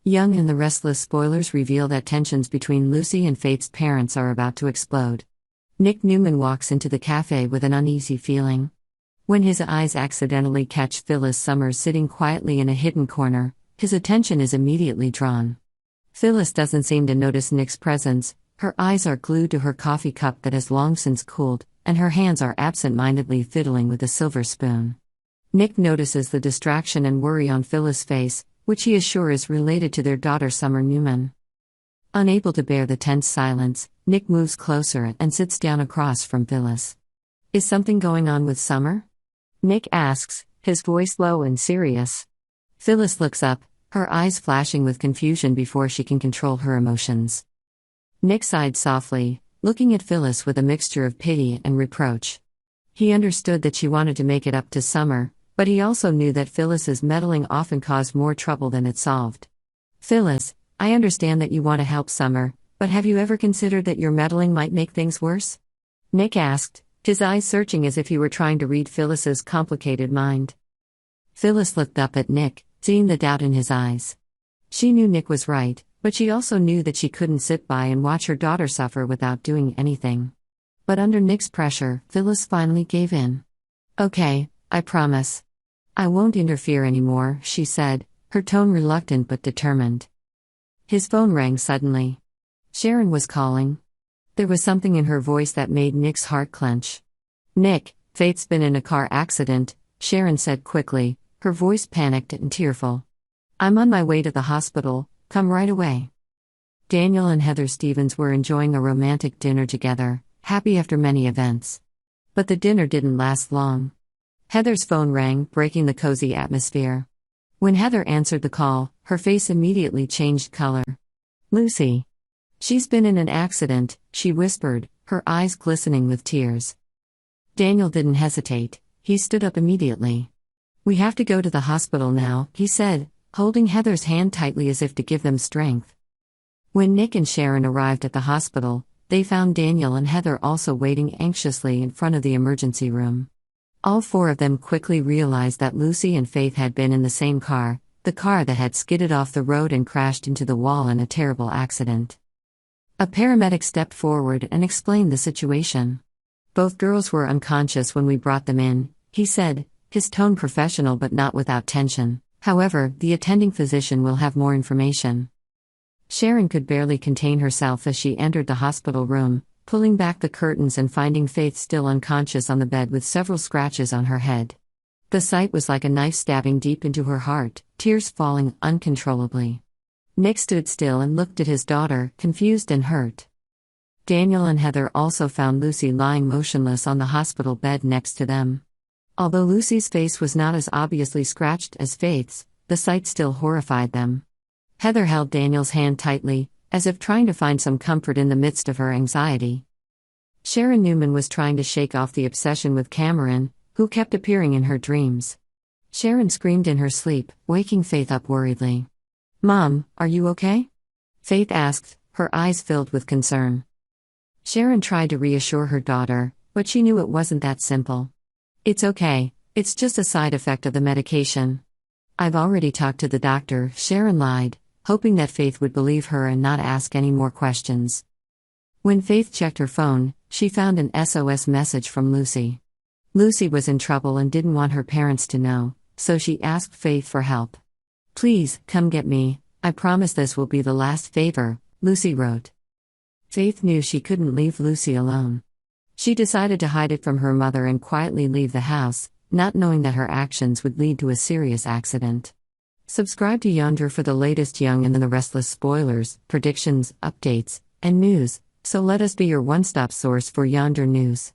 Young and the Restless spoilers reveal that tensions between Lucy and Faith's parents are about to explode. Nick Newman walks into the cafe with an uneasy feeling. When his eyes accidentally catch Phyllis Summers sitting quietly in a hidden corner, his attention is immediately drawn. Phyllis doesn't seem to notice Nick's presence. Her eyes are glued to her coffee cup that has long since cooled, and her hands are absent-mindedly fiddling with a silver spoon. Nick notices the distraction and worry on Phyllis' face, which he is sure is related to their daughter Summer Newman. Unable to bear the tense silence, Nick moves closer and sits down across from Phyllis. "Is something going on with Summer?" Nick asks, his voice low and serious. Phyllis looks up, her eyes flashing with confusion before she can control her emotions. Nick sighed softly, looking at Phyllis with a mixture of pity and reproach. He understood that she wanted to make it up to Summer, but he also knew that Phyllis's meddling often caused more trouble than it solved. "Phyllis, I understand that you want to help Summer, but have you ever considered that your meddling might make things worse?" Nick asked, his eyes searching as if he were trying to read Phyllis's complicated mind. Phyllis looked up at Nick, seeing the doubt in his eyes. She knew Nick was right, but she also knew that she couldn't sit by and watch her daughter suffer without doing anything. But under Nick's pressure, Phyllis finally gave in. "Okay, I promise. I won't interfere anymore," she said, her tone reluctant but determined. His phone rang suddenly. Sharon was calling. There was something in her voice that made Nick's heart clench. "Nick, Faith's been in a car accident," Sharon said quickly, her voice panicked and tearful. "I'm on my way to the hospital, come right away." Daniel and Heather Stevens were enjoying a romantic dinner together, happy after many events. But the dinner didn't last long. Heather's phone rang, breaking the cozy atmosphere. When Heather answered the call, her face immediately changed color. "Lucy. She's been in an accident," she whispered, her eyes glistening with tears. Daniel didn't hesitate, he stood up immediately. "We have to go to the hospital now," he said, holding Heather's hand tightly as if to give them strength. When Nick and Sharon arrived at the hospital, they found Daniel and Heather also waiting anxiously in front of the emergency room. All four of them quickly realized that Lucy and Faith had been in the same car, the car that had skidded off the road and crashed into the wall in a terrible accident. A paramedic stepped forward and explained the situation. "Both girls were unconscious when we brought them in," he said, his tone professional but not without tension. "However, the attending physician will have more information." Sharon could barely contain herself as she entered the hospital room, pulling back the curtains and finding Faith still unconscious on the bed with several scratches on her head. The sight was like a knife stabbing deep into her heart, tears falling uncontrollably. Nick stood still and looked at his daughter, confused and hurt. Daniel and Heather also found Lucy lying motionless on the hospital bed next to them. Although Lucy's face was not as obviously scratched as Faith's, the sight still horrified them. Heather held Daniel's hand tightly, as if trying to find some comfort in the midst of her anxiety. Sharon Newman was trying to shake off the obsession with Cameron, who kept appearing in her dreams. Sharon screamed in her sleep, waking Faith up worriedly. "Mom, are you okay?" Faith asked, her eyes filled with concern. Sharon tried to reassure her daughter, but she knew it wasn't that simple. "It's okay, it's just a side effect of the medication. I've already talked to the doctor," Sharon lied, hoping that Faith would believe her and not ask any more questions. When Faith checked her phone, she found an SOS message from Lucy. Lucy was in trouble and didn't want her parents to know, so she asked Faith for help. "Please, come get me, I promise this will be the last favor," Lucy wrote. Faith knew she couldn't leave Lucy alone. She decided to hide it from her mother and quietly leave the house, not knowing that her actions would lead to a serious accident. Subscribe to Yonder for the latest Young and the Restless spoilers, predictions, updates, and news, so let us be your one-stop source for Yonder news.